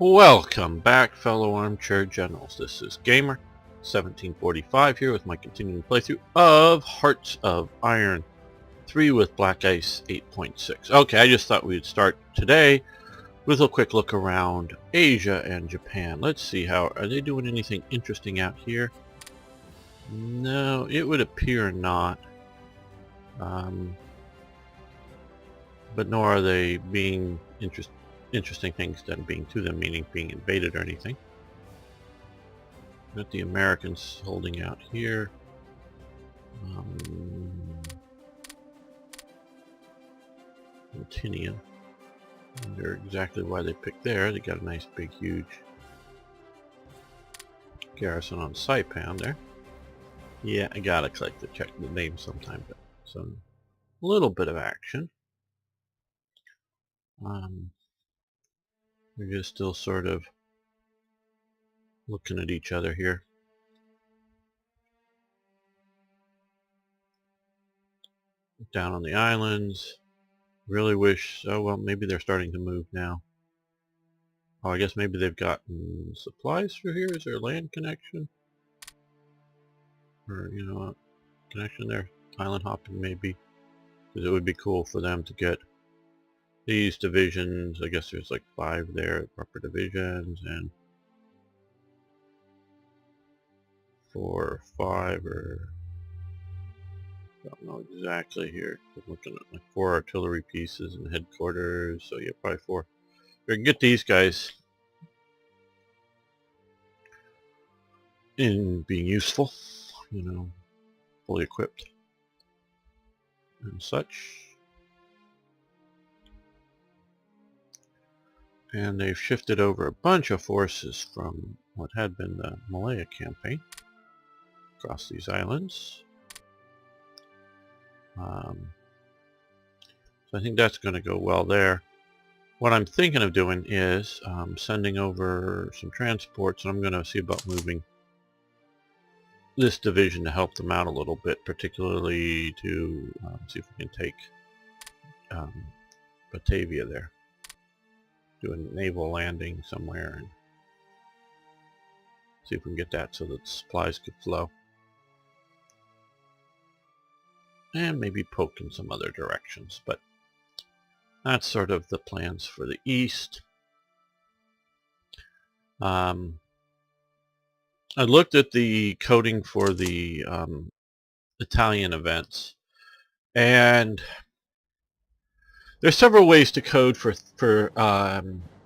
Welcome back, fellow armchair generals. This is Gamer 1745 here with my continuing playthrough of Hearts of Iron 3 with Black Ice 8.6. Okay, I just thought we'd start today with a quick look around Asia and Japan. Let's see, are they doing anything interesting out here? No, it would appear not. But nor are they being interesting things than being to them, meaning being invaded or anything. Got the Americans holding out here. Tinian. I wonder exactly why they picked there. They got a nice big huge garrison on Saipan there. Yeah, I gotta click to check the name sometime, but some little bit of action. We're just still sort of looking at each other here. Down on the islands. Really wish, oh well, maybe they're starting to move now. Oh, I guess maybe they've gotten supplies through here. Is there a land connection? Or, you know, a connection there? Island hopping maybe. Because it would be cool for them to get these divisions. I guess there's like 5 there, proper divisions, and 4 or 5, or I don't know exactly here. I'm looking at like 4 artillery pieces and headquarters, so yeah, probably 4. We can get these guys in being useful, you know, fully equipped and such. And they've shifted over a bunch of forces from what had been the Malaya campaign across these islands. So I think that's going to go well there. What I'm thinking of doing is sending over some transports, and I'm going to see about moving this division to help them out a little bit, particularly to see if we can take Batavia there. Do a naval landing somewhere and see if we can get that so that supplies could flow. And maybe poke in some other directions, but that's sort of the plans for the East. I looked at the coding for the Italian events, and there's several ways to code for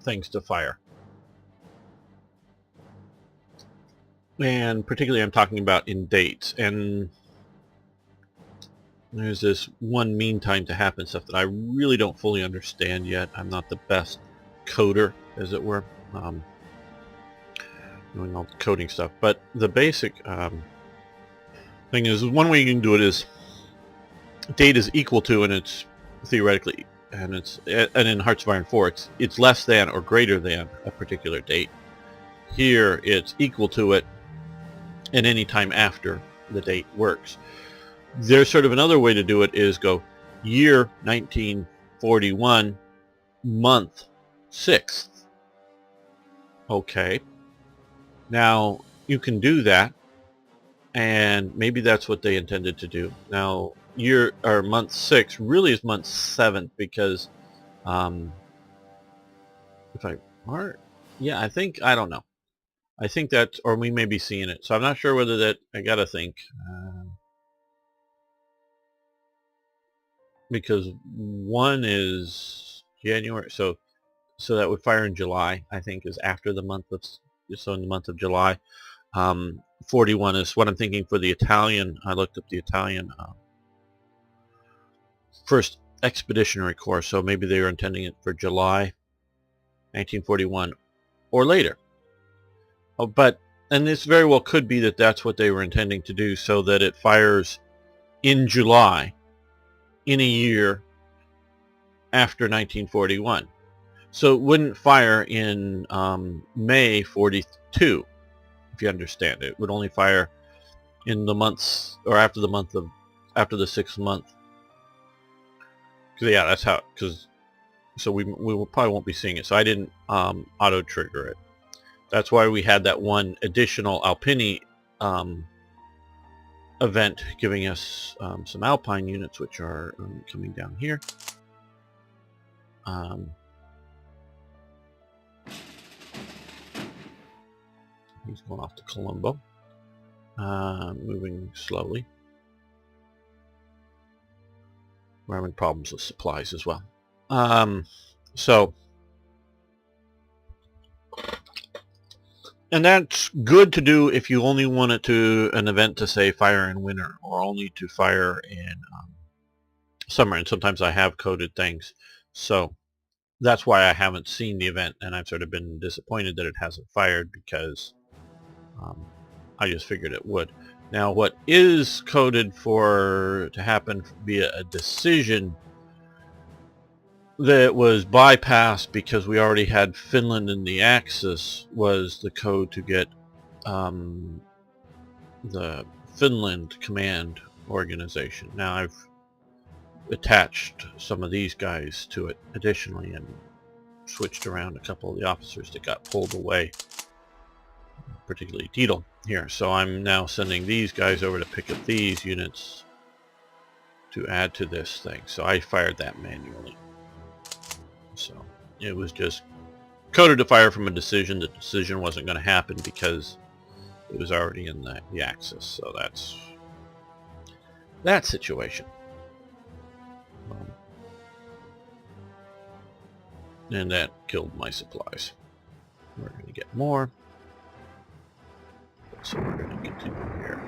things to fire. And particularly I'm talking about in dates. And there's this one mean time to happen stuff that I really don't fully understand yet. I'm not the best coder, as it were, doing all the coding stuff. But the basic thing is, one way you can do it is date is equal to, and it's theoretically, and in Hearts of Iron 4, it's less than or greater than a particular date. Here, it's equal to it, and any time after the date works. There's sort of another way to do it is go year 1941, month 6th. Okay. Now, you can do that, and maybe that's what they intended to do. Now, year or month 6 really is month 7th, because if I are, yeah, I don't know. I think that, or we may be seeing it. So I'm not sure whether that, I gotta think. Because 1 is January, so that would fire in July, I think, is after the month of, so in the month of July. 41 is what I'm thinking for the Italian. I looked up the Italian first expeditionary corps, so maybe they were intending it for July 1941 or later. Oh, and this very well could be that that's what they were intending to do, so that it fires in July in a year after 1941. So it wouldn't fire in May 42, if you understand. It would only fire in the months, or after the 6th month. Because yeah, that's how, because So we will probably won't be seeing it. So I didn't auto trigger it. That's why we had that one additional Alpini event giving us some Alpine units, which are coming down here. He's going off to Colombo. Moving slowly. We're having problems with supplies as well. So, and that's good to do if you only want it to an event to say fire in winter, or only to fire in summer. And sometimes I have coded things, so that's why I haven't seen the event, and I've sort of been disappointed that it hasn't fired, because I just figured it would. Now, what is coded for to happen via a decision that was bypassed because we already had Finland in the Axis was the code to get the Finland command organization. Now I've attached some of these guys to it additionally and switched around a couple of the officers that got pulled away, particularly Deedle here. So I'm now sending these guys over to pick up these units to add to this thing. So I fired that manually. So it was just coded to fire from a decision. The decision wasn't going to happen because it was already in the Axis. So that's that situation. And that killed my supplies. We're going to get more. So we're going to continue here.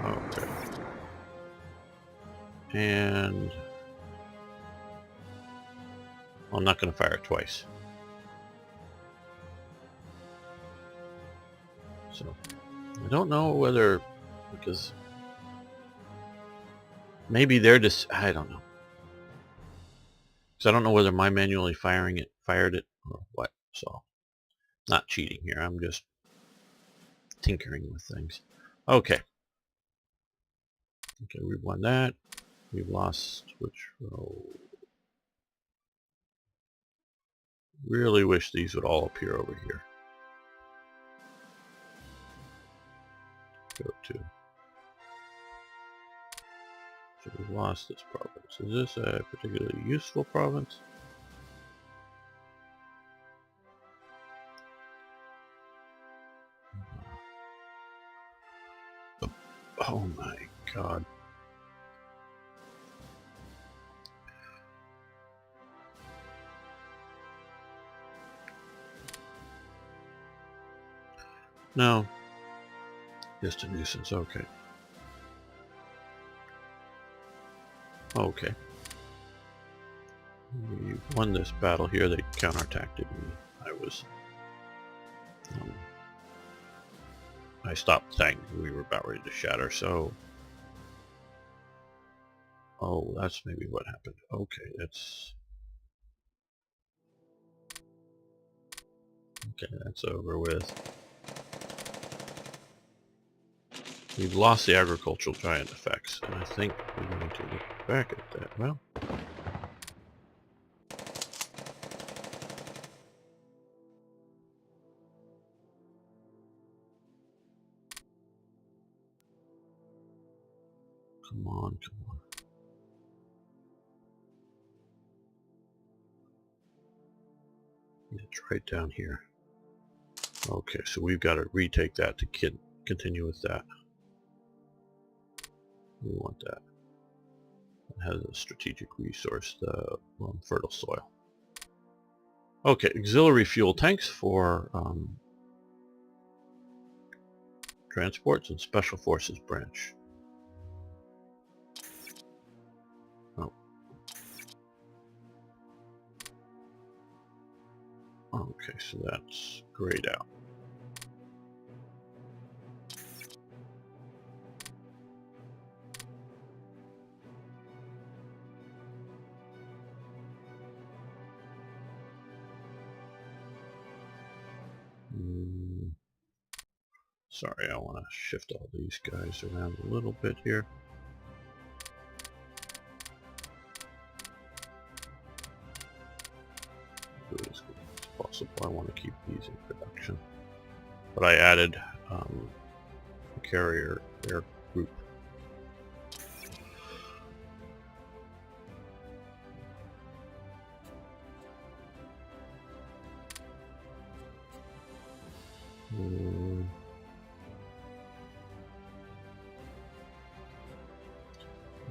Okay. And I'm not going to fire it twice. So I don't know whether, because maybe they're just, I don't know. Because I don't know whether my manually fired it or what. So not cheating here. I'm just tinkering with things. Okay. Okay, we've won that. We've lost which row? Really wish these would all appear over here. Go to. So we've lost this province. Is this a particularly useful province? Oh my god. No. Just a nuisance, okay. Okay. We won this battle here. They counterattacked me. I stopped tank. We were about ready to shatter, so... Oh, that's maybe what happened. Okay, that's... Okay, that's over with. We've lost the agricultural giant effects, and I think we're going to look back at that. Well... Come on, come on. It's right down here. Okay, so we've got to retake that to continue with that. We want that. It has a strategic resource, the fertile soil. Okay, auxiliary fuel tanks for transports and special forces branch. Oh. Okay, so that's grayed out. Sorry, I want to shift all these guys around a little bit here. possible. I want to keep these in production. But I added a carrier air group.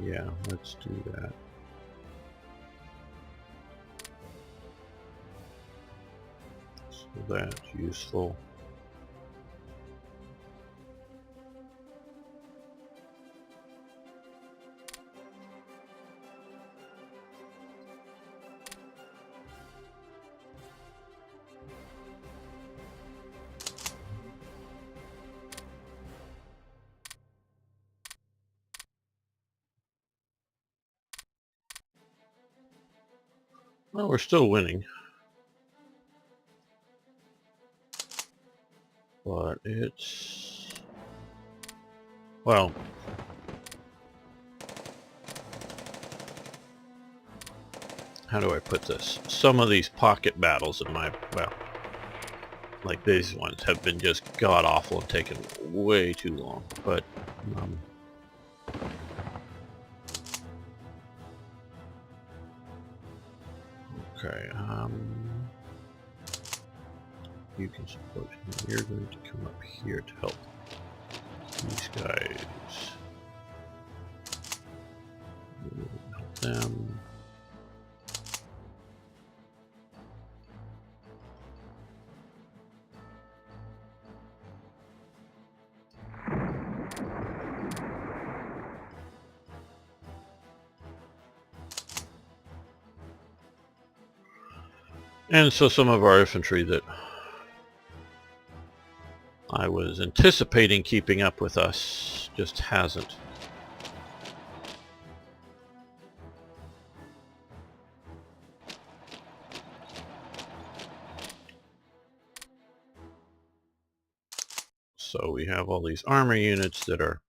Yeah, let's do that. So that's useful. Well, we're still winning. But it's... well... how do I put this? Some of these pocket battles in my... well... like these ones have been just god-awful and taken way too long. But... okay, you can support him. You're going to come up here to help these guys. Help them. And so some of our infantry that I was anticipating keeping up with us just hasn't. So we have all these armor units that are,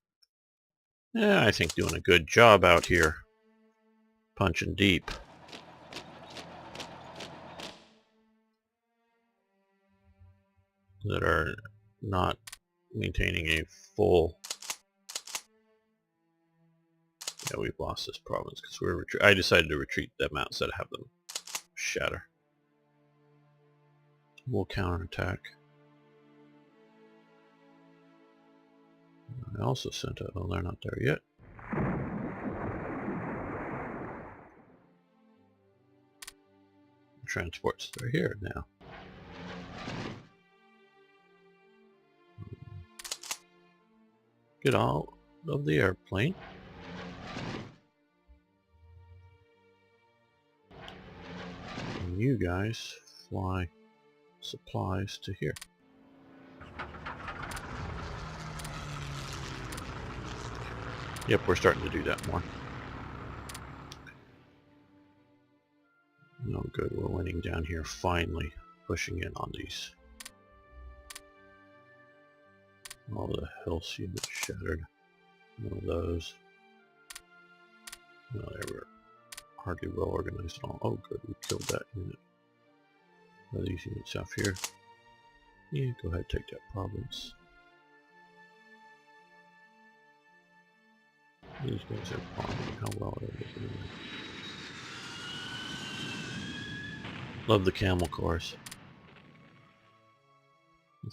I think, doing a good job out here, punching deep. That are not maintaining a full... yeah, we've lost this province because I decided to retreat them out instead of have them shatter. We'll counterattack. I also sent a... oh, they're not there yet. Transports, they're here now. Get out of the airplane. And you guys fly supplies to here. Yep, we're starting to do that more. No good, we're winning down here, finally pushing in on these. All the health units shattered. One of those. No, they were hardly well organized at all. Oh good, we killed that unit. Are these units out here? Yeah, go ahead, take that province. These guys are bombing. How well are they doing? Love the camel cores.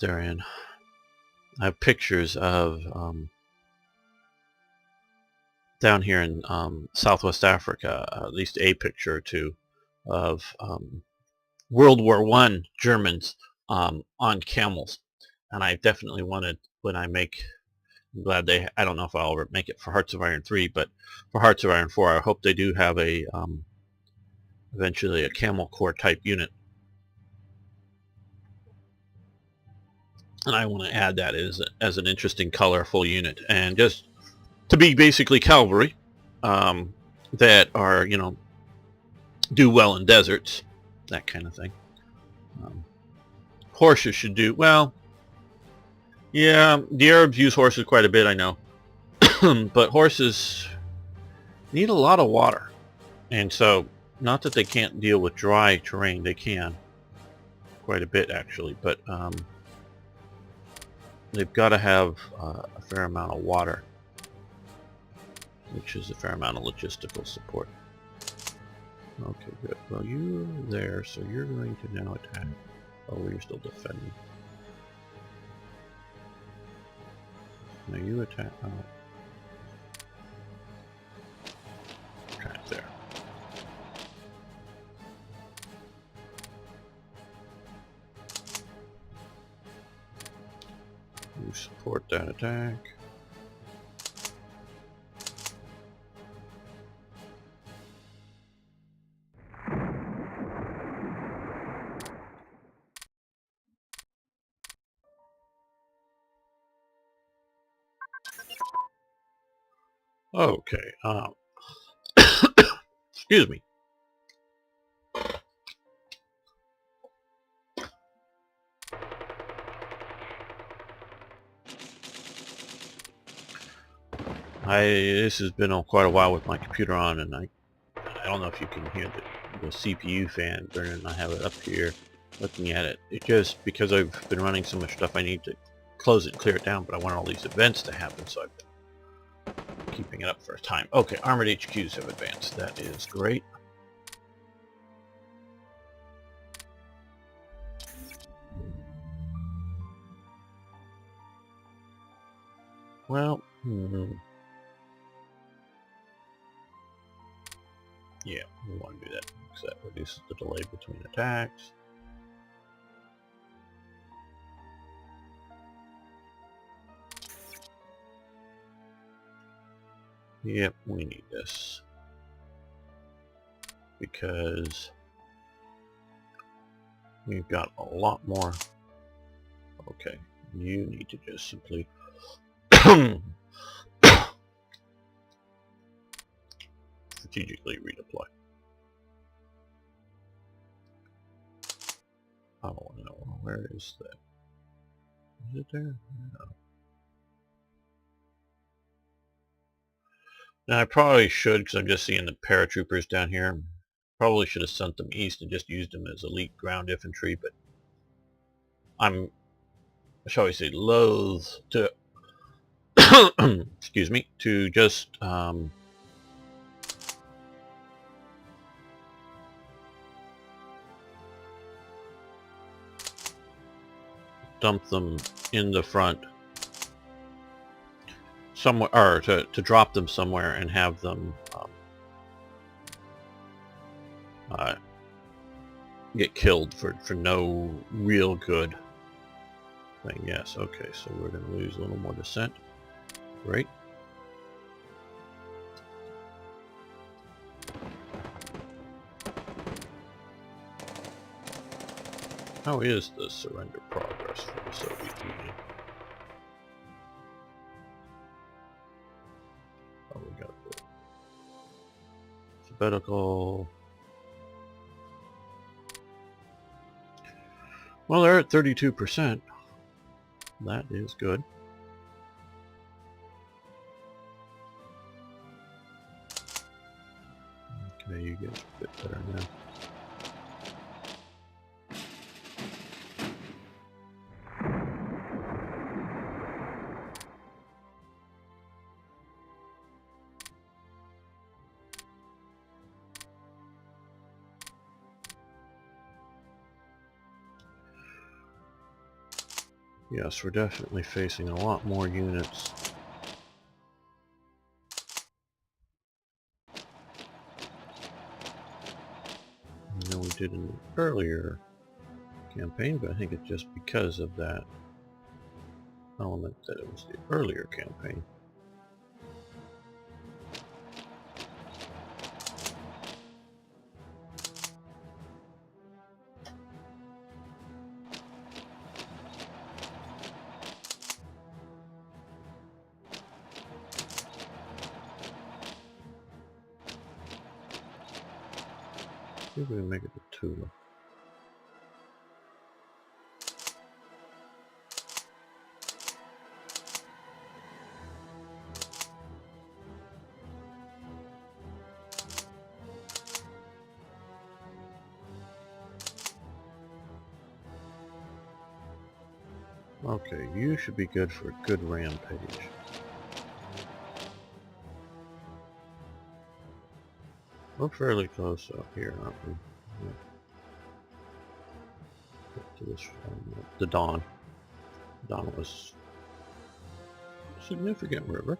They're in. I have pictures of down here in Southwest Africa, at least a picture or two of World War I Germans on camels, and I definitely wanted, when I make, I'm glad they, I don't know if I'll ever make it for Hearts of Iron 3, but for Hearts of Iron 4 I hope they do have a eventually a camel corps type unit. And I want to add that as an interesting colorful unit, and just to be basically cavalry that are, you know, do well in deserts, that kind of thing. Horses should do well. Yeah, the Arabs use horses quite a bit, I know, but horses need a lot of water, and so not that they can't deal with dry terrain, they can. quite a bit actually, but they've got to have a fair amount of water, which is a fair amount of logistical support. Okay, good. Well, you're there, so you're going to now attack. Oh, you're still defending. Now you attack. Oh. Attack there. You support that attack. Okay. Excuse me. This has been on quite a while with my computer on, and I don't know if you can hear the CPU fan burning. I have it up here looking at it. It just, because I've been running so much stuff, I need to close it and clear it down, but I want all these events to happen, so I've been keeping it up for a time. Okay, armored HQs have advanced. That is great. Well, yeah, we want to do that because that reduces the delay between attacks. Yep, we need this because we've got a lot more. Okay, you need to just simply strategically redeploy. Oh no, where is that? Is it there? No. Now I probably should, because I'm just seeing the paratroopers down here. Probably should have sent them east and just used them as elite ground infantry, but I'm, shall we say, loath to, excuse me, to just dump them in the front somewhere, or to drop them somewhere and have them get killed for no real good thing. Yes, okay, so we're going to lose a little more descent. Great. How is the surrender progress for the Soviet Union? Oh, we got the sabbatical. Well, they're at 32%. That is good. Okay, you get a bit better now. Yes, we're definitely facing a lot more units. Than we did in the earlier campaign, but I think it's just because of that element that it was the earlier campaign. Maybe we can make it to Tula. Okay, you should be good for a good rampage. We're fairly close up here, aren't we? Yeah. Get to this, the Don. Don was a significant river.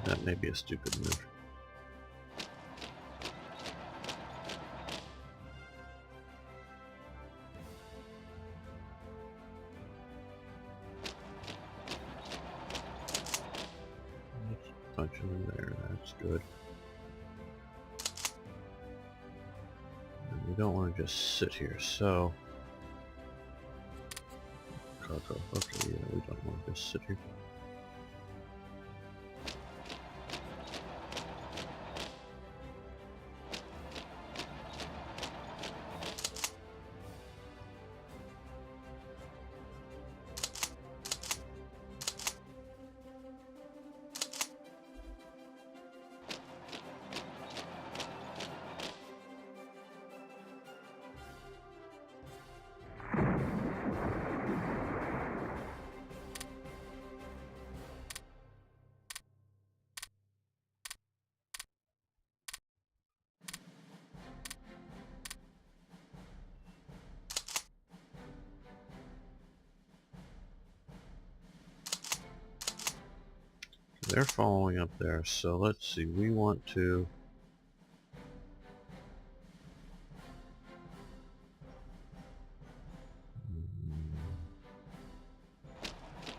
That may be a stupid move. Let's punch him in there, that's good. And we don't want to just sit here, so... Cargo, okay, yeah, we don't want to just sit here. They're following up there, so let's see, we want to...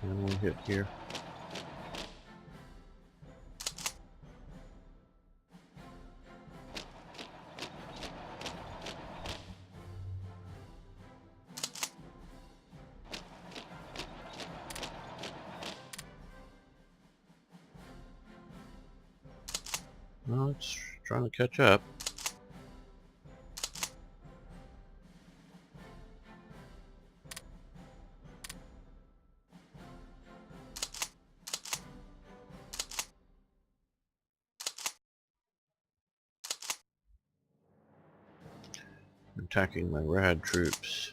Can we hit here? No, it's trying to catch up. Attacking my rad troops.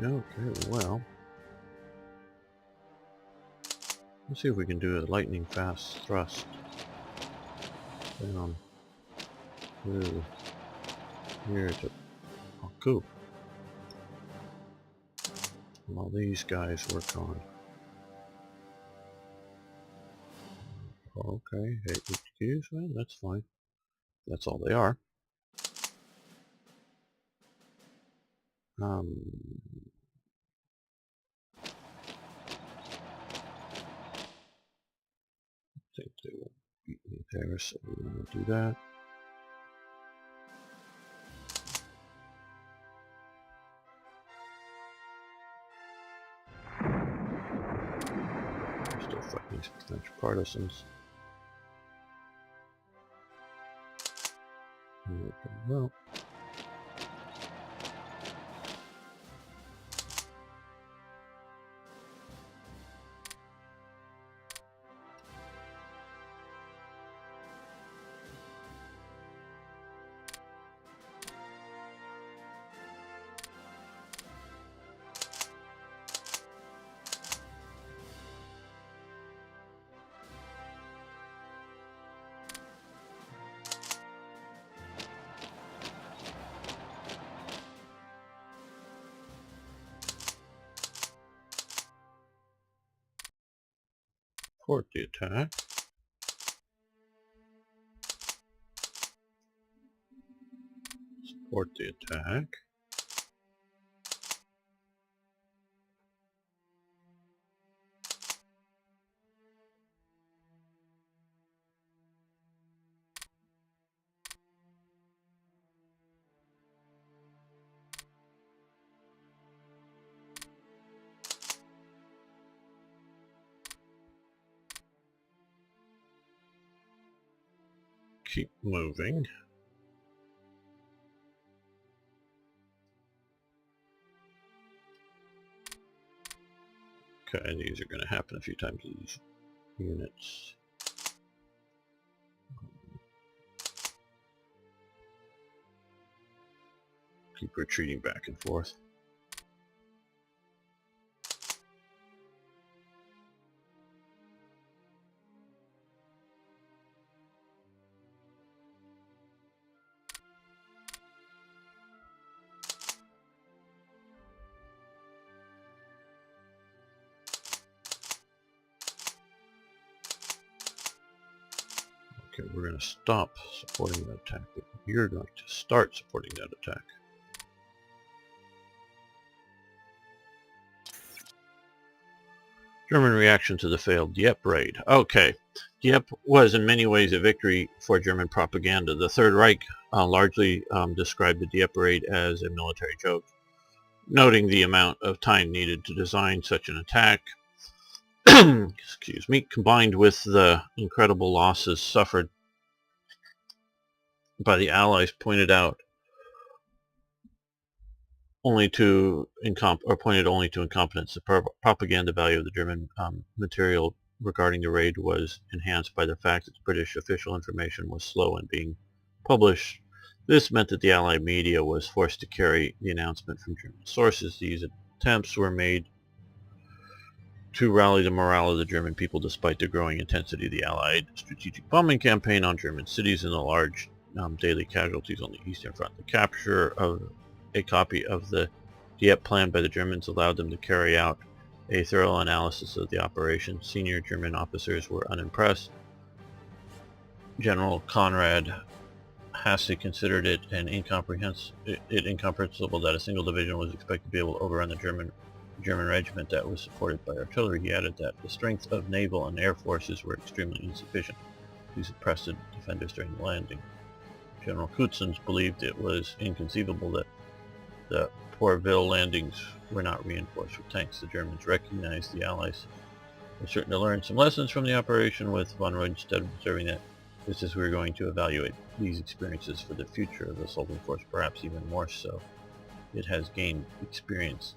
Okay, well, let's see if we can do a lightning fast thrust down through here to Haku while these guys work on. Okay, hey, excuse me, that's fine. That's all they are. I think they will beat me there, so we want to do that. Still fighting some French partisans. Okay, well. Support the attack. Support the attack. Keep moving. Okay, these are going to happen a few times, these units. Keep retreating back and forth. Okay, we're going to stop supporting that attack, but you're going to start supporting that attack. German reaction to the failed Dieppe raid. Okay, Dieppe was in many ways a victory for German propaganda. The Third Reich largely described the Dieppe raid as a military joke, noting the amount of time needed to design such an attack, excuse me, combined with the incredible losses suffered by the Allies, pointed only to incompetence. The propaganda value of the German material regarding the raid was enhanced by the fact that the British official information was slow in being published. This meant that the Allied media was forced to carry the announcement from German sources. These attempts were made to rally the morale of the German people despite the growing intensity of the Allied strategic bombing campaign on German cities and the large daily casualties on the Eastern Front. The capture of a copy of the Dieppe plan by the Germans allowed them to carry out a thorough analysis of the operation. Senior German officers were unimpressed. General Conrad Hasse considered it incomprehensible that a single division was expected to be able to overrun the German regiment that was supported by artillery. He added that the strength of naval and air forces were extremely insufficient to suppress the defenders during the landing. General Kutzens believed it was inconceivable that the Pourville landings were not reinforced with tanks. The Germans recognized the Allies were certain to learn some lessons from the operation, with von Rundstedt observing that just as we were going to evaluate these experiences for the future of the assaulting force, perhaps even more so. It has gained the experience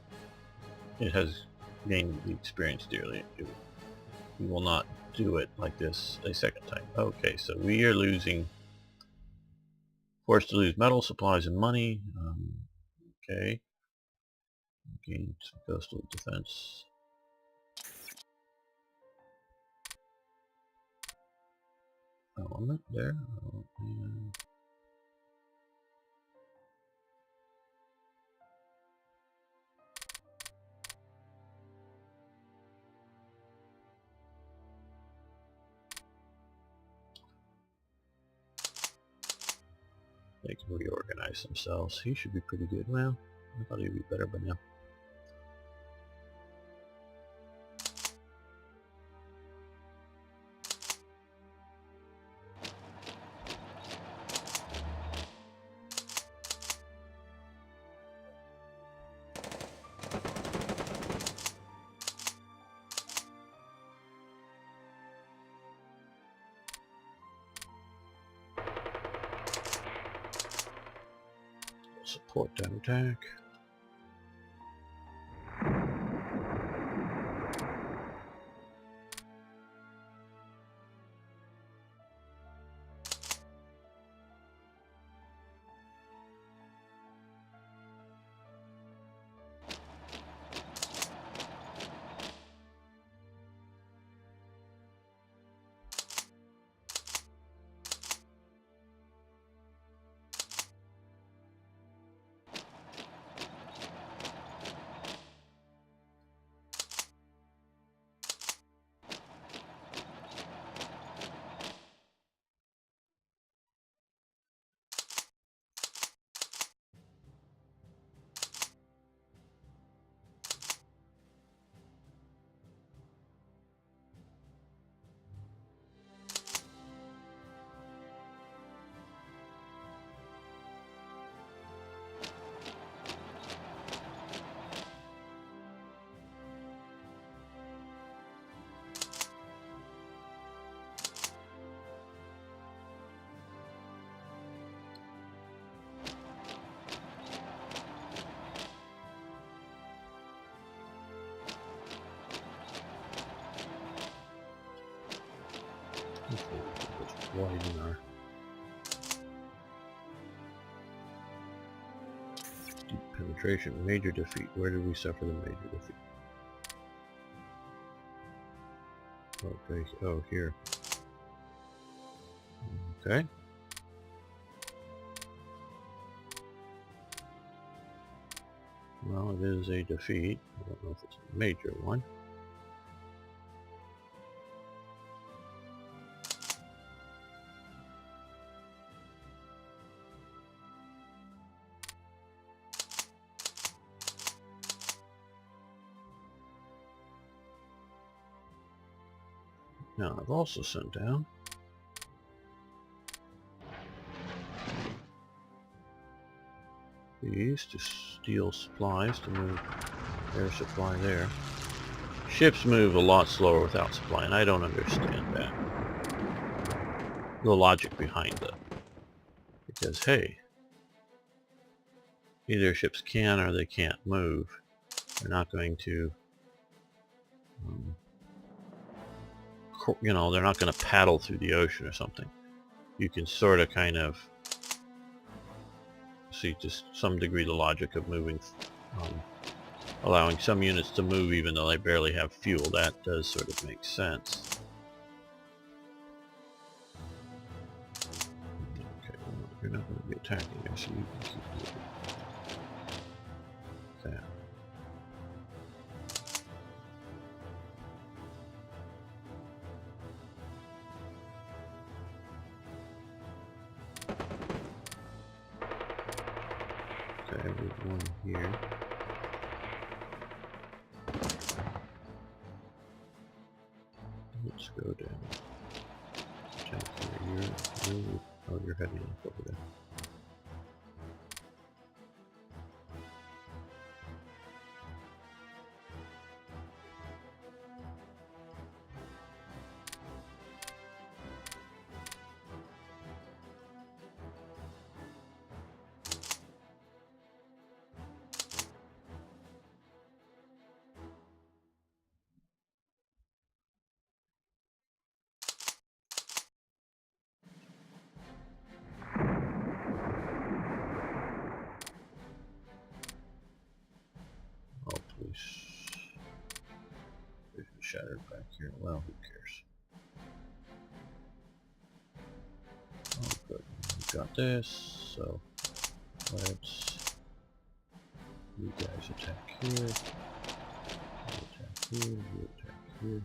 dearly. We will not do it like this a second time. Okay, so we are forced to lose metal, supplies, and money. Okay. Gain some coastal defense. Element there. And they can reorganize themselves. He should be pretty good. Well, I thought he'd be better, but no. Support that attack. widen our deep penetration. Major defeat. Where did we suffer the major defeat? Okay, oh, here. Okay. Well, it is a defeat. I don't know if it's a major one. Now, I've also sent down these to steal supplies to move their supply there. Ships move a lot slower without supply, and I don't understand that. The logic behind that. Because, hey, either ships can or they can't move. They're not going to, you know, they're not going to paddle through the ocean or something. You can sort of kind of see to some degree the logic of moving, allowing some units to move even though they barely have fuel. That does sort of make sense. Okay, well, you're not going to be attacking us, so you can keep moving. That. Okay, there's one here. Let's go down. Attack here. Oh, you're heading up over there. Vision shattered back here. Well, who cares? Oh, good. We've got this, so let's. You guys attack here. You attack here. You attack here.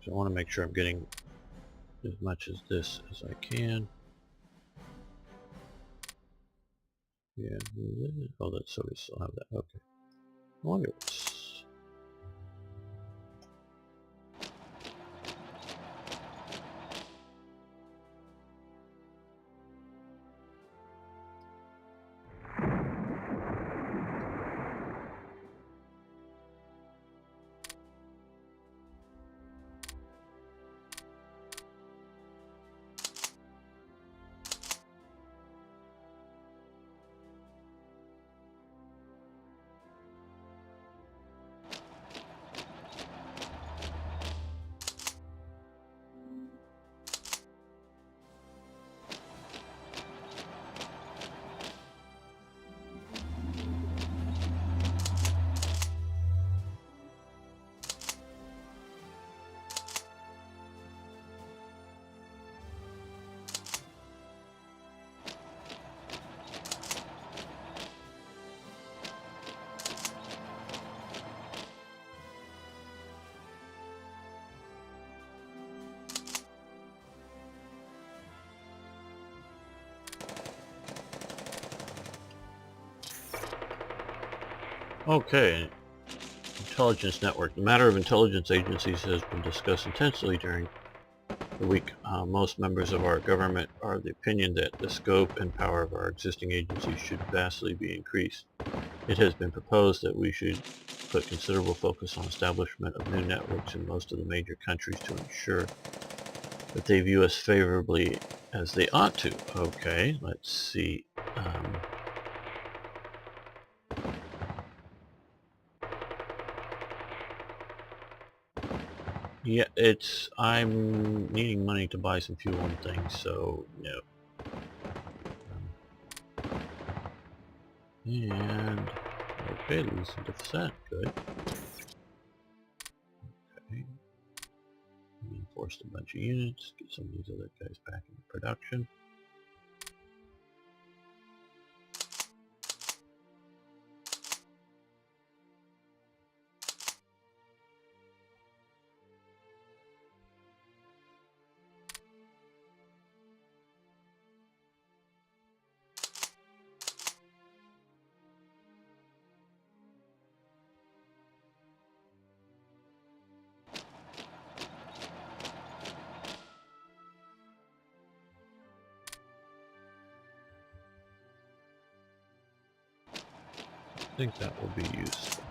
I want to make sure I'm getting as much as this as I can. Yeah. Oh, that's so we still have that. Okay. I wonder what's. Okay, intelligence network. The matter of intelligence agencies has been discussed intensely during the week. Most members of our government are of the opinion that the scope and power of our existing agencies should vastly be increased. It has been proposed that we should put considerable focus on establishment of new networks in most of the major countries to ensure that they view us favorably as they ought to. Okay, let's see. Yeah, I'm needing money to buy some fuel and things, so no. And okay, lose some percent, good. Okay, reinforced a bunch of units, get some of these other guys back into production. I think that will be useful.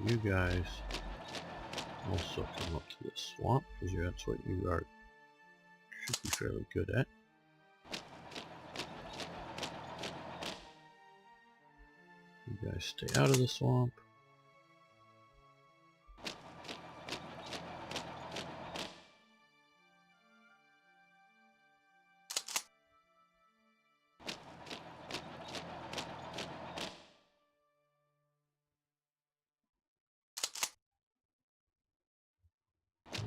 You guys also come up to this swamp, because that's what you are should be fairly good at. You guys stay out of the swamp.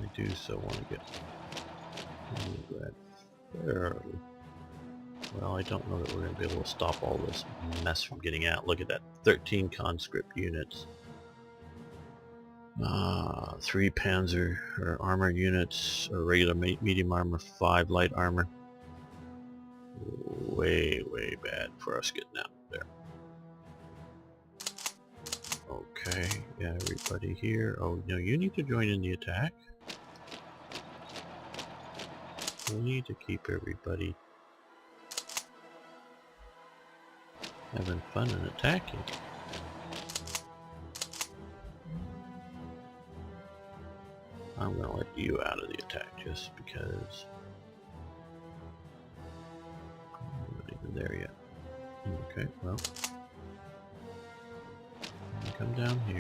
I do so want to get red fairly. Well, I don't know that we're going to be able to stop all this mess from getting out. Look at that, 13 conscript units. 3 panzer or armor units, or regular medium armor, 5 light armor. Way bad for us getting out there. Okay, yeah, everybody here. Oh, no, you need to join in the attack. We need to keep everybody having fun and attacking. I'm going to let you out of the attack just because I'm not even there yet. Okay, well, come down here.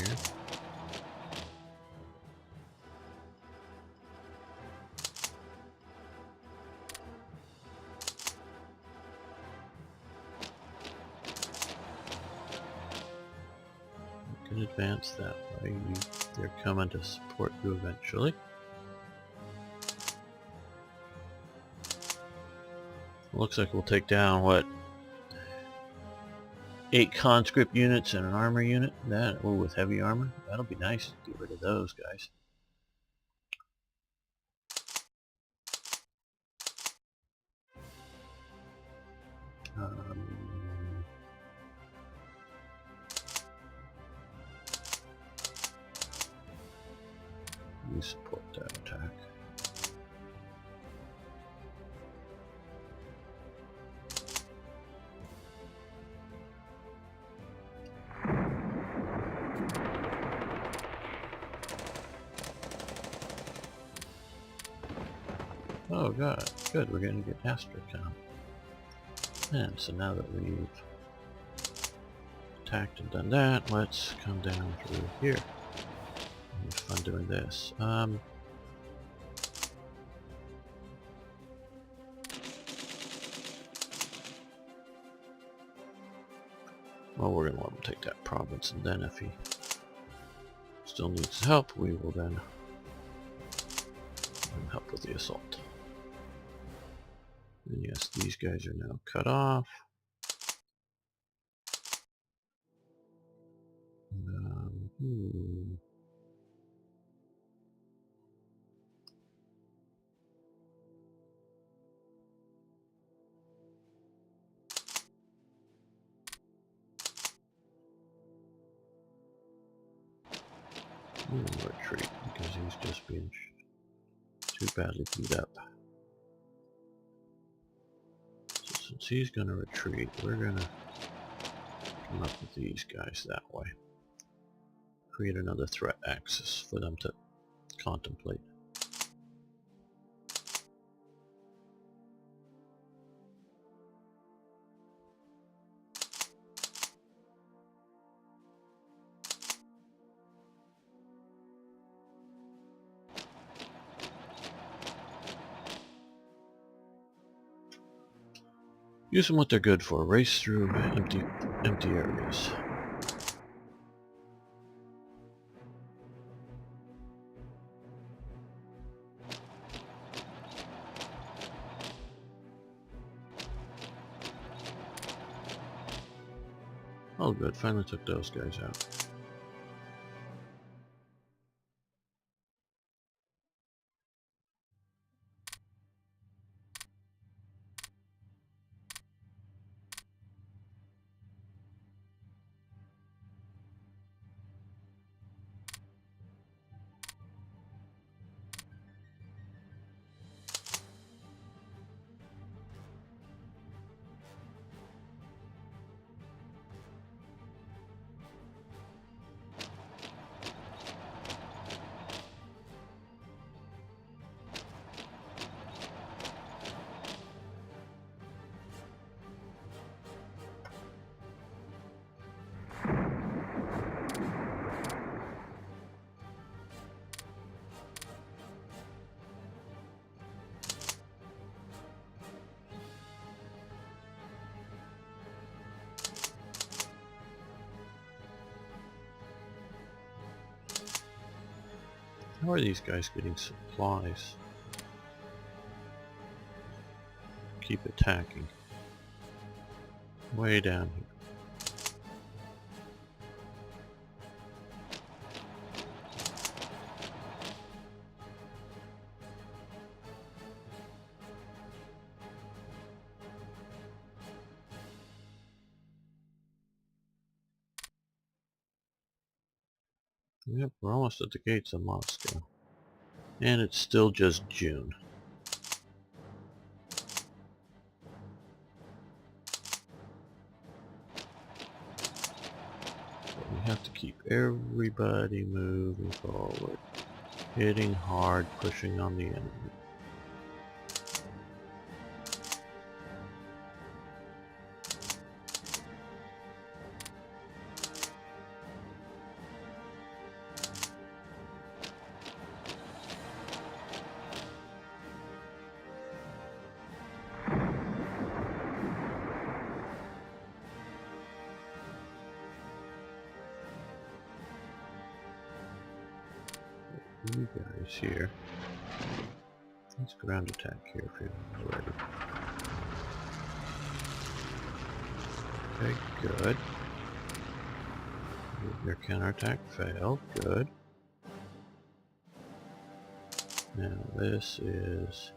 You can advance that way. They're coming to support you eventually. Looks like we'll take down, what, 8 conscript units and an armor unit. That, oh, with heavy armor, that'll be nice. Get rid of those guys. You support that attack. Oh god, good, we're gonna get Astrakhan. And so now that we've attacked and done that, let's come down through here. It's fun doing this. Well, we're gonna let him take that province, and then if he still needs help, we will then help with the assault. And yes, these guys are now cut off. Retreat, because he's just being too badly beat up. Since he's going to retreat, we're going to come up with these guys that way. Create another threat axis for them to contemplate. Use them what they're good for. Race through empty areas. Oh good, finally took those guys out. How are these guys getting supplies? Keep attacking. Way down here. Yep, we're almost at the gates of Moscow. And it's still just June. But we have to keep everybody moving forward. Hitting hard, pushing on the enemy. You guys here. Let's ground attack here if you're ready. Okay, good. Your counterattack failed. Good. Now this is...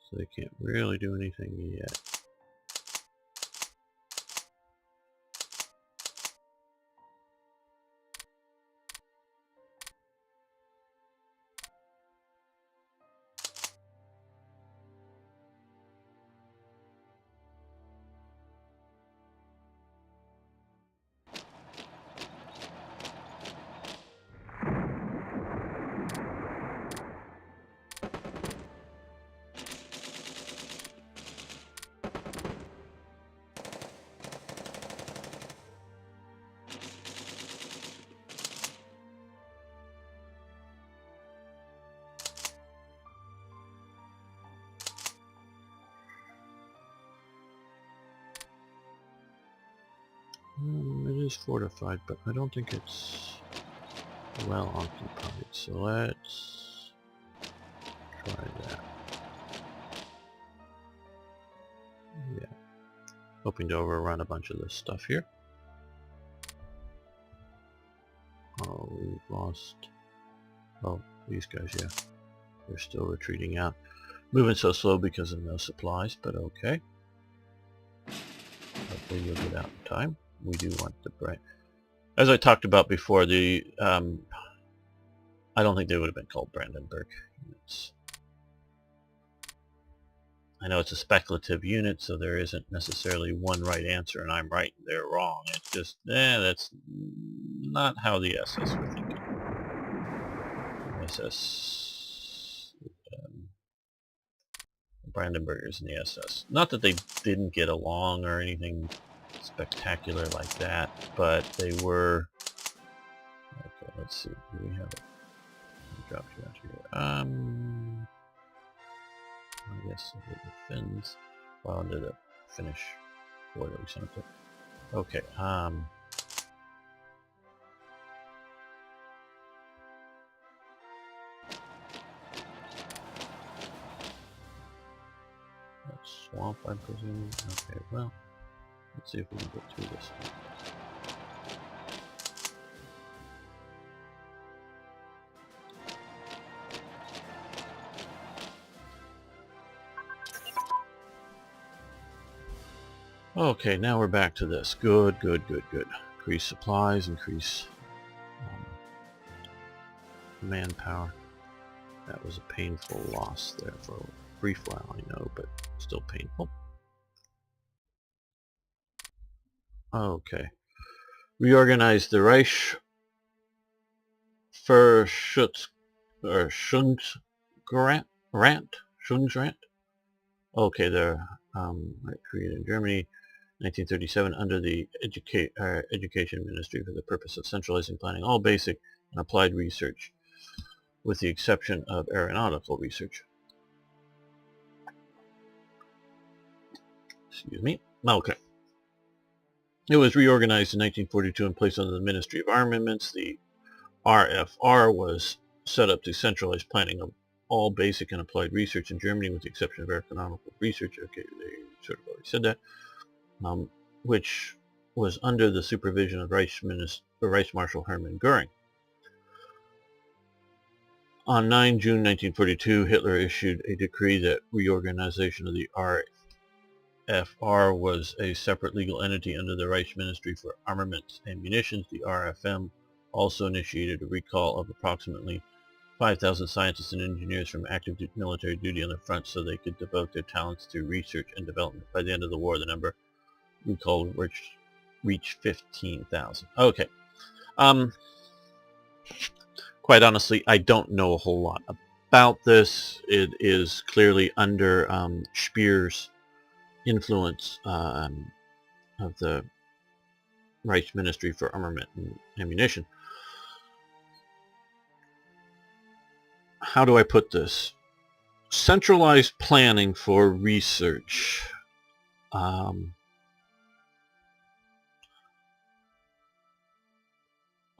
So they can't really do anything yet. It is fortified, but I don't think it's well occupied, so let's try that. Yeah. Hoping to overrun a bunch of this stuff here. Oh, we've lost... Oh, these guys, yeah. They're still retreating out. Moving so slow because of no supplies, but okay. Hopefully you'll get out in time. We do want the brain. As I talked about before, the I don't think they would have been called Brandenburg units. I know it's a speculative unit, so there isn't necessarily one right answer, and I'm right and they're wrong. It's just, that's not how the SS were thinking. SS, Brandenburgers and the SS. Not that they didn't get along or anything spectacular like that, but they were... Okay, let's see. Do we have it? Drop you out here. I guess the fins. Well, under the Finnish boy that we sent it. Okay. Swamp, I'm presuming. Okay, well, let's see if we can get through this one. Okay, now we're back to this. Good. Increase supplies, increase manpower. That was a painful loss there for a brief while, I know, but still painful. Okay. Reorganize the Reich for Schungsgrant. Okay, they're created in Germany, 1937, under the Education Ministry for the purpose of centralizing planning all basic and applied research, with the exception of aeronautical research. Excuse me. Okay. It was reorganized in 1942 and placed under the Ministry of Armaments. The RFR was set up to centralize planning of all basic and applied research in Germany, with the exception of aeronautical research. Okay, they sort of already said that. Which was under the supervision of Reichsmarshal Hermann Göring. On 9 June 1942, Hitler issued a decree that reorganization of the RFR was a separate legal entity under the Reich Ministry for Armaments and Munitions. The RFM also initiated a recall of approximately 5,000 scientists and engineers from active military duty on the front so they could devote their talents to research and development. By the end of the war, the number recalled reached 15,000. Okay. Quite honestly, I don't know a whole lot about this. It is clearly under Speer's influence of the Reich Ministry for Armament and Ammunition. How do I put this? Centralized planning for research.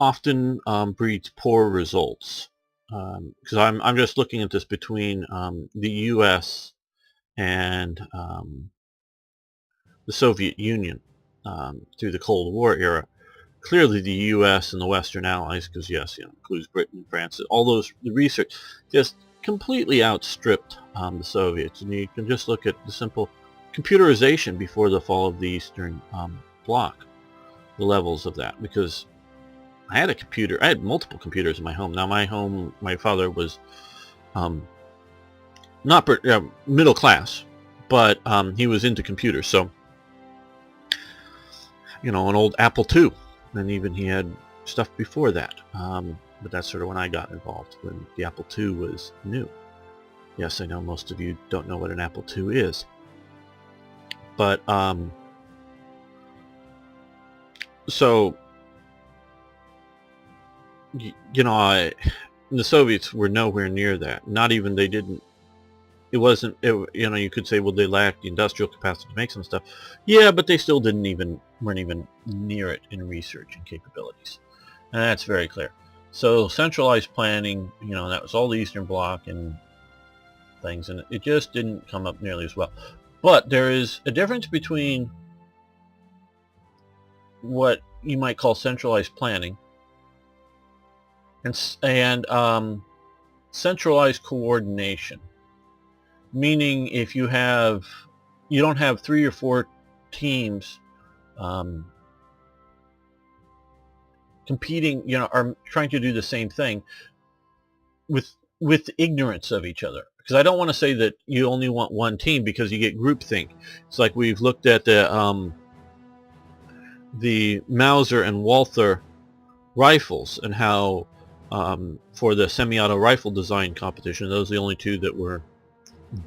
Often breeds poor results, because I'm just looking at this between the U.S. and the Soviet Union through the Cold War era. Clearly, the U.S. and the Western Allies, because yes, includes Britain, France, all those, the research just completely outstripped the Soviets. And you can just look at the simple computerization before the fall of the Eastern Bloc, the levels of that, because I had a computer. I had multiple computers in my home. Now, my father was not middle class, but he was into computers. So, an old Apple II, and even he had stuff before that. But that's sort of when I got involved, when the Apple II was new. Yes, I know most of you don't know what an Apple II is, but so. The Soviets were nowhere near that. Not even, they didn't, it wasn't, you could say, well, they lacked the industrial capacity to make some stuff. Yeah, but they still weren't even near it in research and capabilities. And that's very clear. So centralized planning, that was all the Eastern Bloc and things, and it just didn't come up nearly as well. But there is a difference between what you might call centralized planning and centralized coordination, meaning if you don't have 3 or 4 teams competing, are trying to do the same thing. with ignorance of each other. Because I don't want to say that you only want one team, because you get groupthink. It's like we've looked at the Mauser and Walther rifles, and how for the semi-auto rifle design competition, those are the only two that were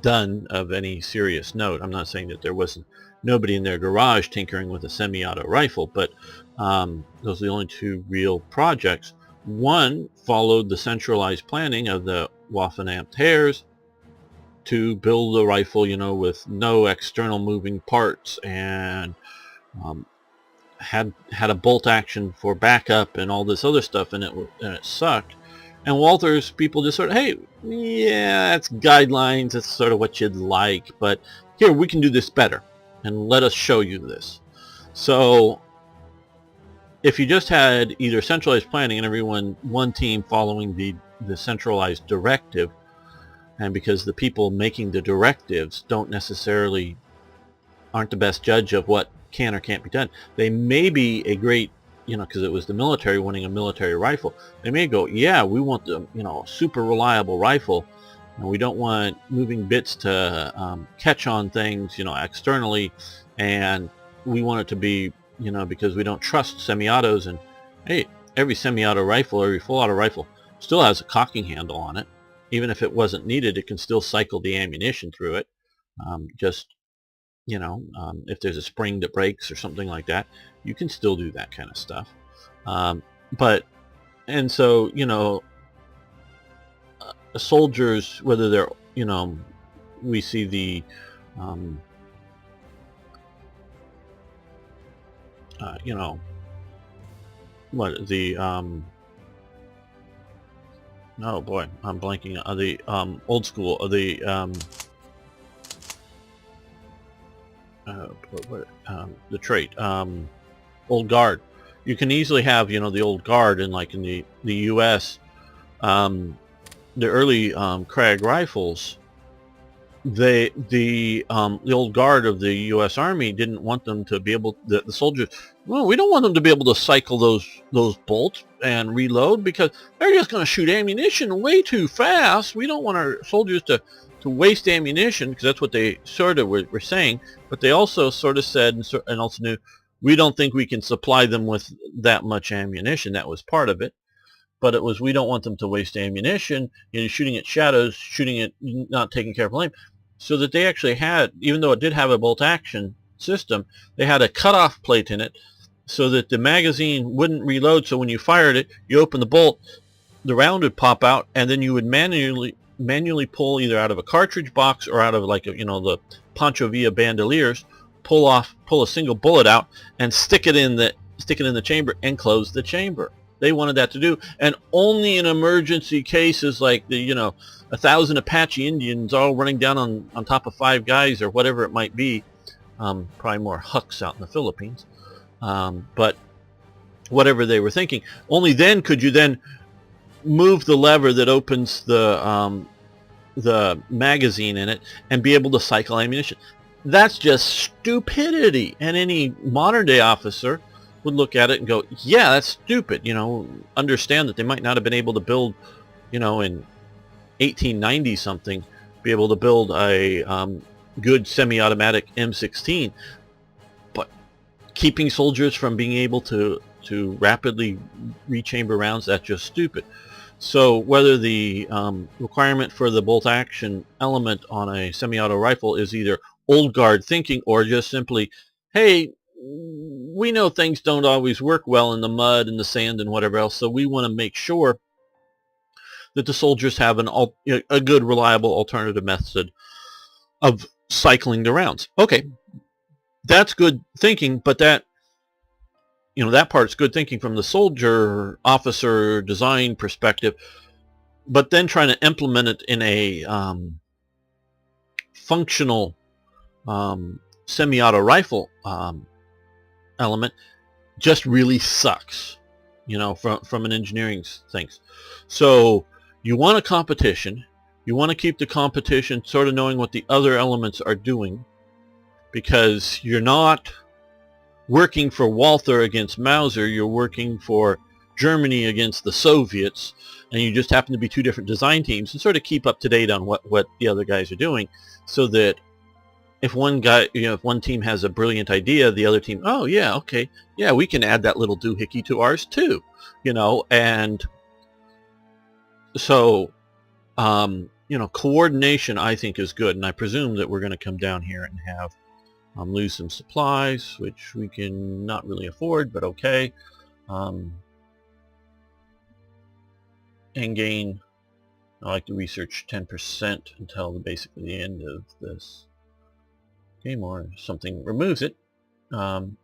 done of any serious note. I'm not saying that there wasn't nobody in their garage tinkering with a semi-auto rifle, but those are the only two real projects. One followed the centralized planning of the Waffen-Amp-Tears to build a rifle, with no external moving parts, and had a bolt action for backup and all this other stuff, and it sucked. And Walther's people just sort of, hey, yeah, that's guidelines, that's sort of what you'd like, but here, we can do this better, and let us show you this. So if you just had either centralized planning and one team following the centralized directive, and because the people making the directives aren't the best judge of what can or can't be done, they may be a great, because it was the military wanting a military rifle, they may go, yeah, we want the, super reliable rifle, and we don't want moving bits to catch on things, externally, and we want it to be, because we don't trust semi-autos. And hey, every semi-auto rifle, every full-auto rifle still has a cocking handle on it. Even if it wasn't needed, it can still cycle the ammunition through it. If there's a spring that breaks or something like that, you can still do that kind of stuff. Soldiers, whether they're, we see the, oh boy, I'm blanking on the old school, the trait, old guard. You can easily have, the old guard, and like in the U.S., the early Krag rifles, the old guard of the U.S. Army didn't want them to be able, the soldiers, well, we don't want them to be able to cycle those bolts and reload, because they're just going to shoot ammunition way too fast. We don't want our soldiers to waste ammunition, because that's what they sort of were saying. But they also sort of said, and also knew, we don't think we can supply them with that much ammunition. That was part of it. But it was, we don't want them to waste ammunition, shooting at shadows, shooting at not taking careful aim. So that they actually had, even though it did have a bolt action system, they had a cutoff plate in it so that the magazine wouldn't reload. So when you fired it, you open the bolt, the round would pop out, and then you would manually pull, either out of a cartridge box or out of like the Pancho Villa bandoliers, pull a single bullet out and stick it in the chamber and close the chamber. They wanted that to do, and only in emergency cases, like the 1,000 Apache Indians all running down on top of 5 guys or whatever it might be, probably more Hucks out in the Philippines, but whatever they were thinking, only then could you then move the lever that opens the magazine in it and be able to cycle ammunition. That's just stupidity, and any modern day officer would look at it and go, yeah, that's stupid. Understand that they might not have been able to build, in 1890 something, be able to build a good semi-automatic M16, but keeping soldiers from being able to rapidly rechamber rounds, that's just stupid. So whether the requirement for the bolt action element on a semi-auto rifle is either old guard thinking, or just simply, hey, we know things don't always work well in the mud and the sand and whatever else, so we want to make sure that the soldiers have a good, reliable alternative method of cycling the rounds. Okay, that's good thinking, but that part's good thinking from the soldier, officer, design perspective, but then trying to implement it in a functional semi-auto rifle element just really sucks, from an engineering things. So you want a competition, you want to keep the competition sort of knowing what the other elements are doing, because you're not working for Walther against Mauser, you're working for Germany against the Soviets, and you just happen to be two different design teams, and sort of keep up to date on what the other guys are doing, so that if one guy, if one team has a brilliant idea, the other team, oh yeah, okay, yeah, we can add that little doohickey to ours too, and so, coordination I think is good, and I presume that we're going to come down here and have lose some supplies, which we can not really afford, but okay, and gain. I like to research 10% until basically the end of this game, or something removes it. 10%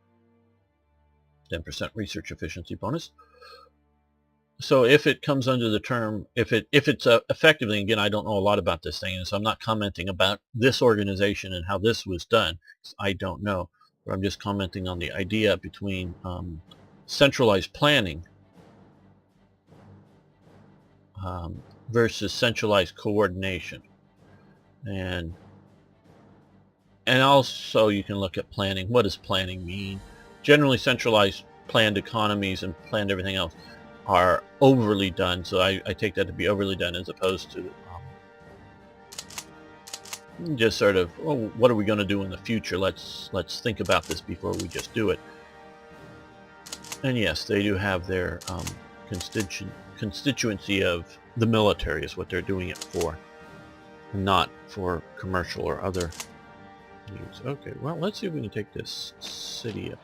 research efficiency bonus. So if it comes under the term, if it's effectively, again, I don't know a lot about this thing, and so I'm not commenting about this organization and how this was done. I don't know, but I'm just commenting on the idea between centralized planning versus centralized coordination, and also you can look at planning. What does planning mean? Generally, centralized planned economies and planned everything else are overly done, so I take that to be overly done, as opposed to just sort of, oh, what are we going to do in the future? Let's think about this before we just do it. And yes, they do have their constituency of the military is what they're doing it for, not for commercial or other needs. Okay, well, let's see if we can take this city up.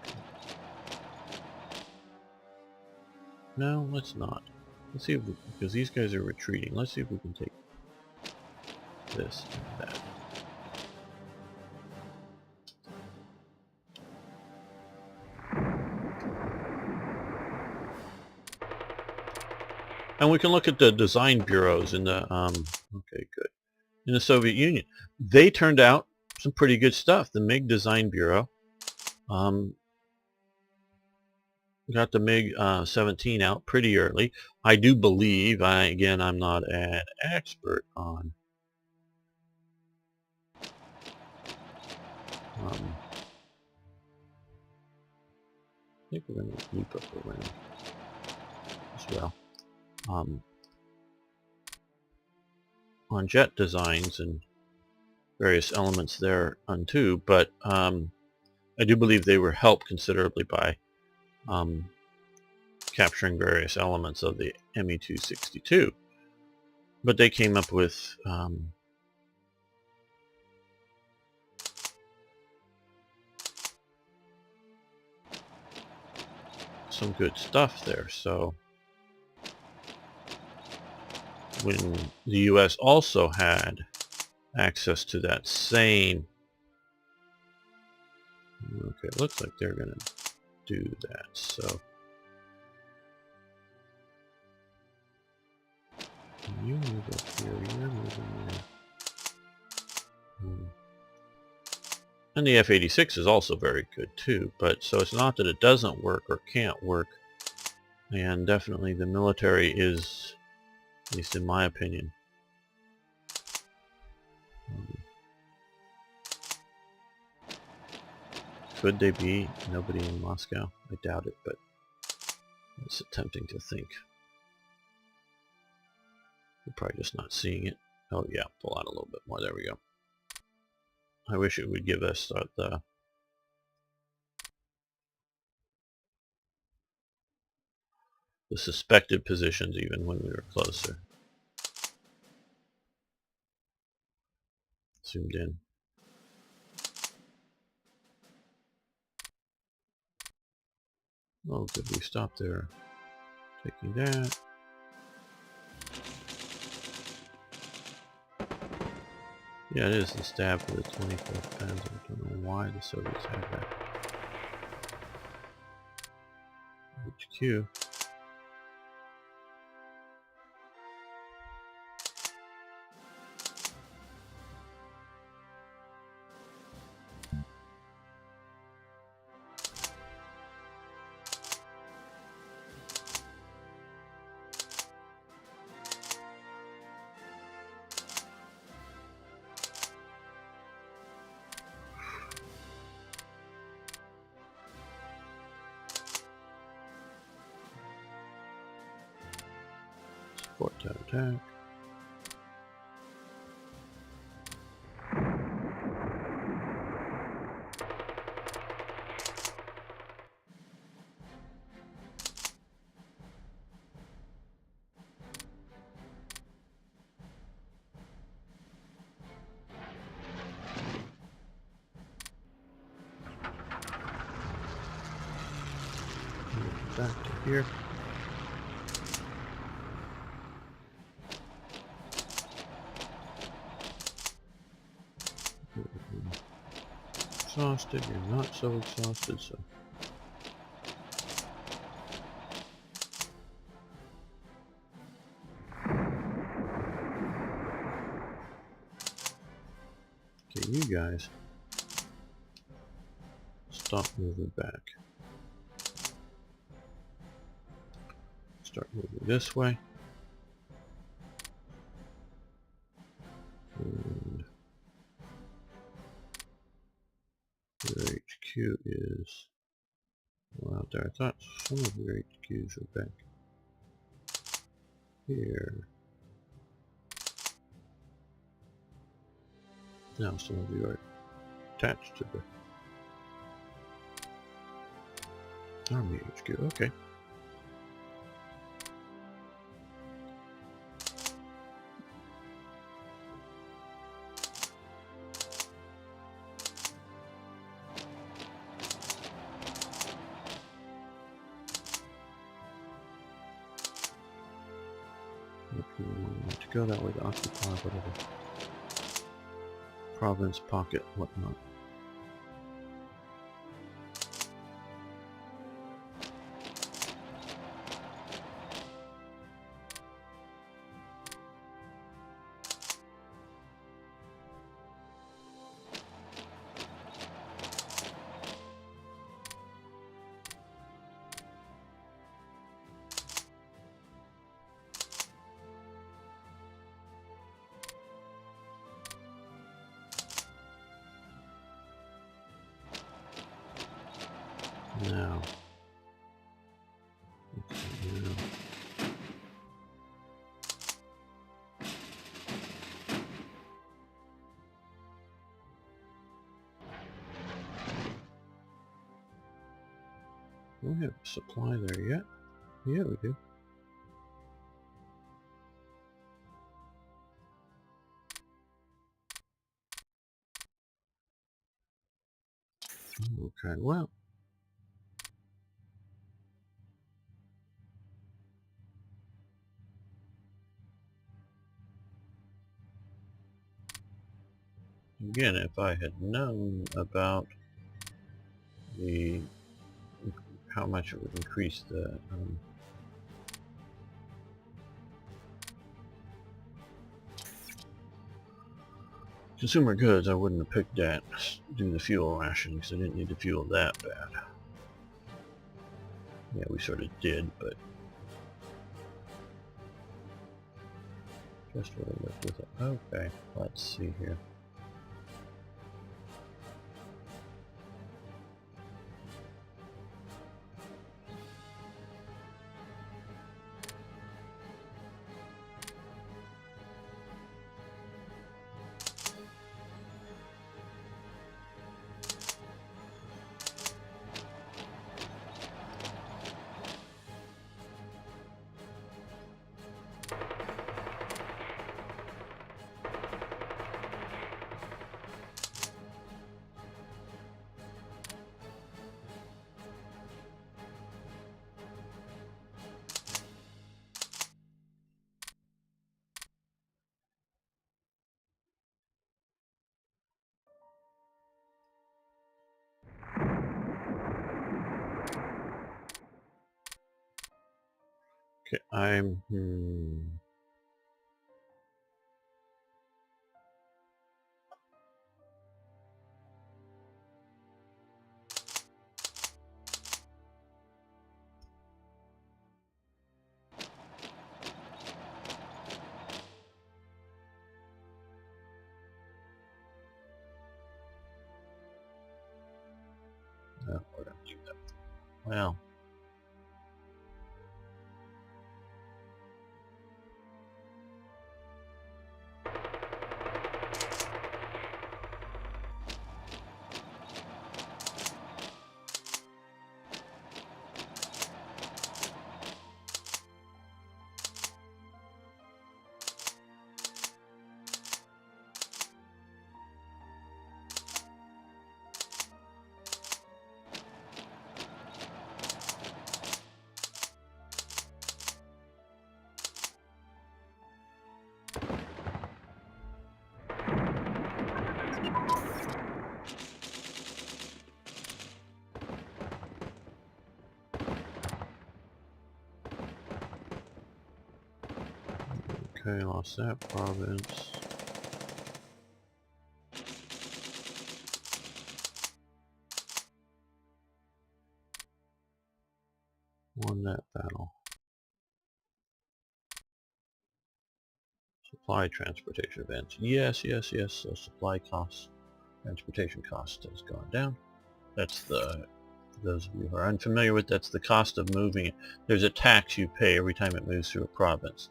No, let's not. Let's see if we, because these guys are retreating. Let's see if we can take this and that. And we can look at the design bureaus in the okay, good, in the Soviet Union. They turned out some pretty good stuff. The MiG Design Bureau got the MiG 17 out pretty early. I do believe, again, I'm not an expert on I think we're going to leap up around as well. On jet designs and various elements there on too, but I do believe they were helped considerably by capturing various elements of the Me-262. But they came up with some good stuff there. So when the US also had access to that same, okay, it looks like they're going to do that. So you move up here, you're moving there. And the F-86 is also very good too, but so it's not that it doesn't work or can't work, and definitely the military is, at least in my opinion, could they be nobody in Moscow? I doubt it, but it's tempting to think. We're probably just not seeing it. Oh yeah, pull out a little bit more. There we go. I wish it would give us the suspected positions even when we were closer. Zoomed in. Oh, did we stop there? Taking that. Yeah, it is the stab for the 25th Panzer. I don't know why the Soviets had that. HQ. attack. Back to here. Exhausted, you're not so exhausted, so. Okay, you guys stop moving back. Start moving this way. And your HQ is well out there. I thought some of your HQs were back here. Now some of you are attached to the Army HQ. Okay. To go that way to occupy whatever province, pocket, whatnot. Now, do we have supply there yet? Yeah, we do. Okay, well. Again, if I had known about the how much it would increase the consumer goods, I wouldn't have picked that. Do the fuel rationing, because I didn't need the fuel that bad. Yeah, we sort of did, but just what I left with it. Okay, let's see here. Okay, I'm oh, we're gonna do that. Well, Okay, lost that province. Won that battle. Supply transportation events. Yes, yes, yes. So supply costs, transportation cost has gone down. That's the, for those of you who are unfamiliar with, that's the cost of moving it. There's a tax you pay every time it moves through a province.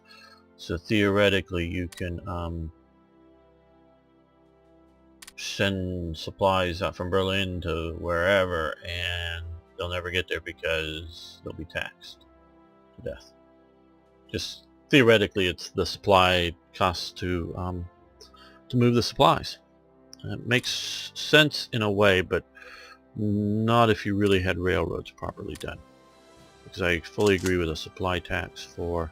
So theoretically you can send supplies out from Berlin to wherever and they'll never get there because they'll be taxed to death. Just theoretically, it's the supply costs to move the supplies. It makes sense in a way, but not if you really had railroads properly done. Because I fully agree with a supply tax for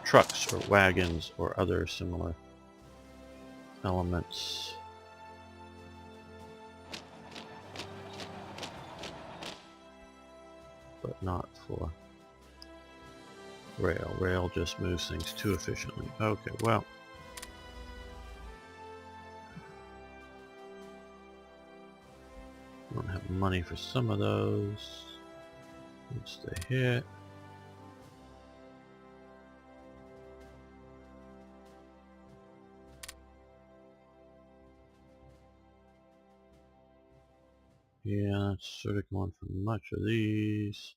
trucks or wagons or other similar elements. But not for rail. Rail just moves things too efficiently. Okay, well. I don't have money for some of those. Once they hit. Yeah, that's sort of going for much of these.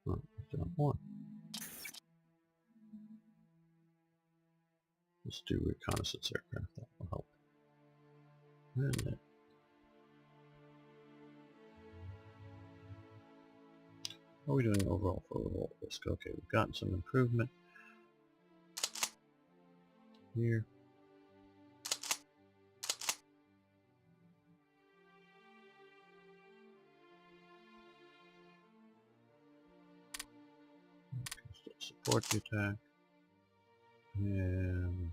Oh, don't want. Let's do reconnaissance aircraft. That will help. And then, what are we doing overall for revolt risk? Okay, we've gotten some improvement here. Still support the attack. And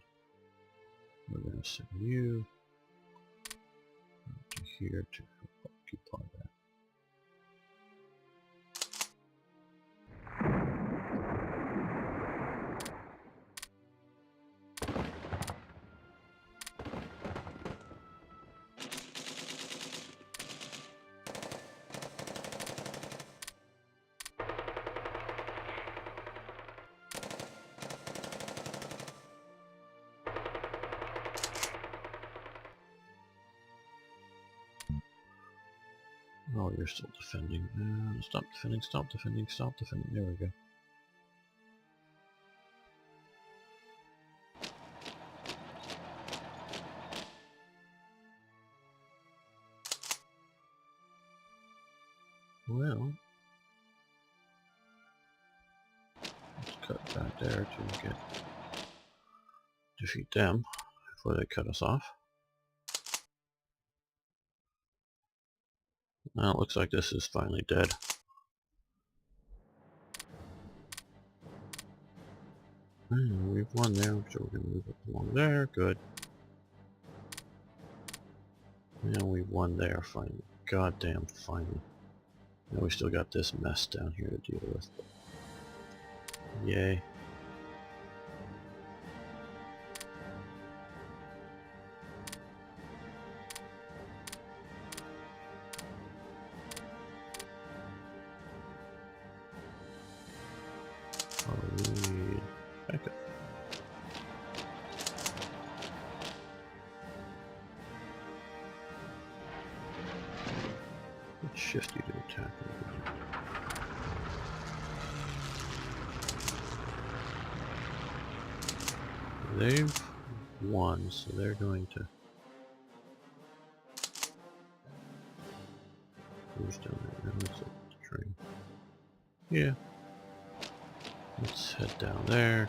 we're going to send you to here to occupy that. Oh, you're still defending. Stop defending, stop defending, stop defending. There we go. Well, let's cut back there to defeat them before they cut us off. Now it looks like this is finally dead. We've won there, so we're going to move it along there. Good. And we won there finally. Goddamn finally. Now we still got this mess down here to deal with. Yay. Backup. Let's shift you to attack over here. They've won, so they're going to who's down there? Let's look at the train. Yeah. Let's head down there.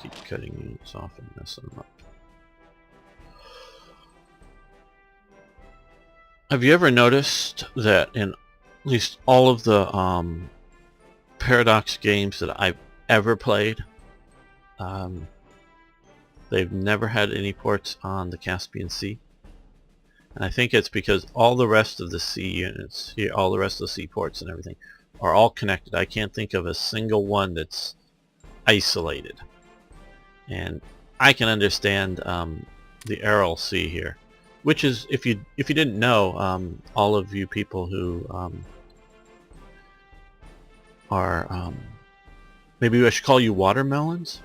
Keep cutting units off and messing them up. Have you ever noticed that in at least all of the Paradox games that I've ever played, um, they've never had any ports on the Caspian Sea? And I think it's because all the rest of the sea units, all the rest of the seaports and everything, are all connected. I can't think of a single one that's isolated. And I can understand the Aral Sea here, which is, if you didn't know, all of you people who are maybe I should call you watermelons.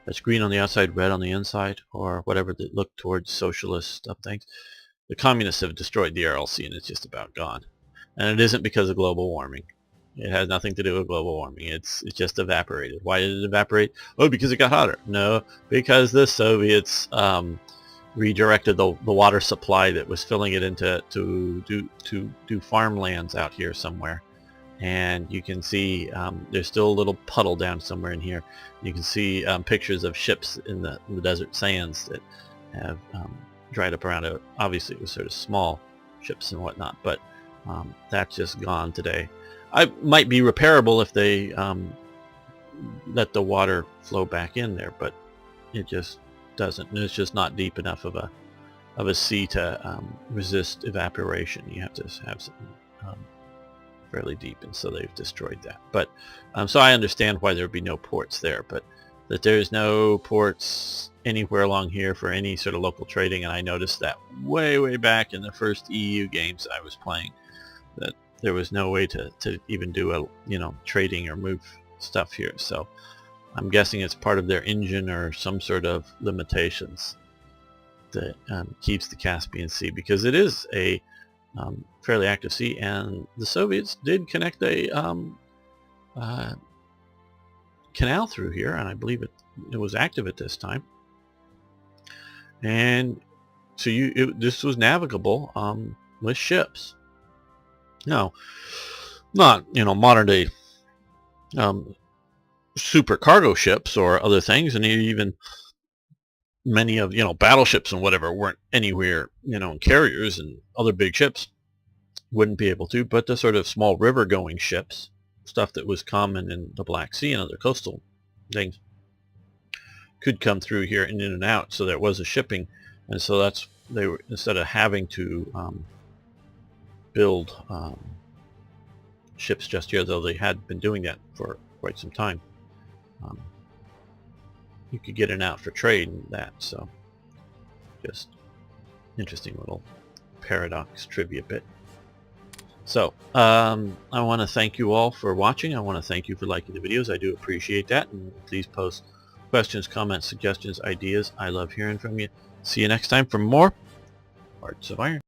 That's green on the outside, red on the inside, or whatever that look towards socialist things. The communists have destroyed the Aral Sea, and it's just about gone. And it isn't because of global warming. It has nothing to do with global warming. It's just evaporated. Why did it evaporate? Oh, because it got hotter. No, because the Soviets redirected the water supply that was filling it into to do farmlands out here somewhere. And you can see there's still a little puddle down somewhere in here. You can see pictures of ships in the desert sands that have dried up around it. Obviously, it was sort of small ships and whatnot, but that's just gone today. It might be repairable if they let the water flow back in there, but it just doesn't. And it's just not deep enough of a sea to resist evaporation. You have to have something fairly deep, and so they've destroyed that. But so I understand why there would be no ports there, but that there's no ports anywhere along here for any sort of local trading. And I noticed that way back in the first EU games I was playing, that there was no way to even do a trading or move stuff here. So I'm guessing it's part of their engine or some sort of limitations that keeps the Caspian Sea, because it is a fairly active sea, and the Soviets did connect a canal through here, and I believe it was active at this time. And so this was navigable with ships. No, not modern day super cargo ships or other things, and even many of battleships and whatever weren't anywhere carriers, and other big ships wouldn't be able to, but the sort of small river going ships, stuff that was common in the Black Sea and other coastal things, could come through here and in and out. So there was a shipping, and so they were, instead of having to build ships just here, though they had been doing that for quite some time, you could get in and out for trade and that. So just interesting little paradox trivia bit. So I want to thank you all for watching. I want to thank you for liking the videos. I do appreciate that, and please post questions, comments, suggestions, ideas. I love hearing from you. See you next time for more Hearts of Iron.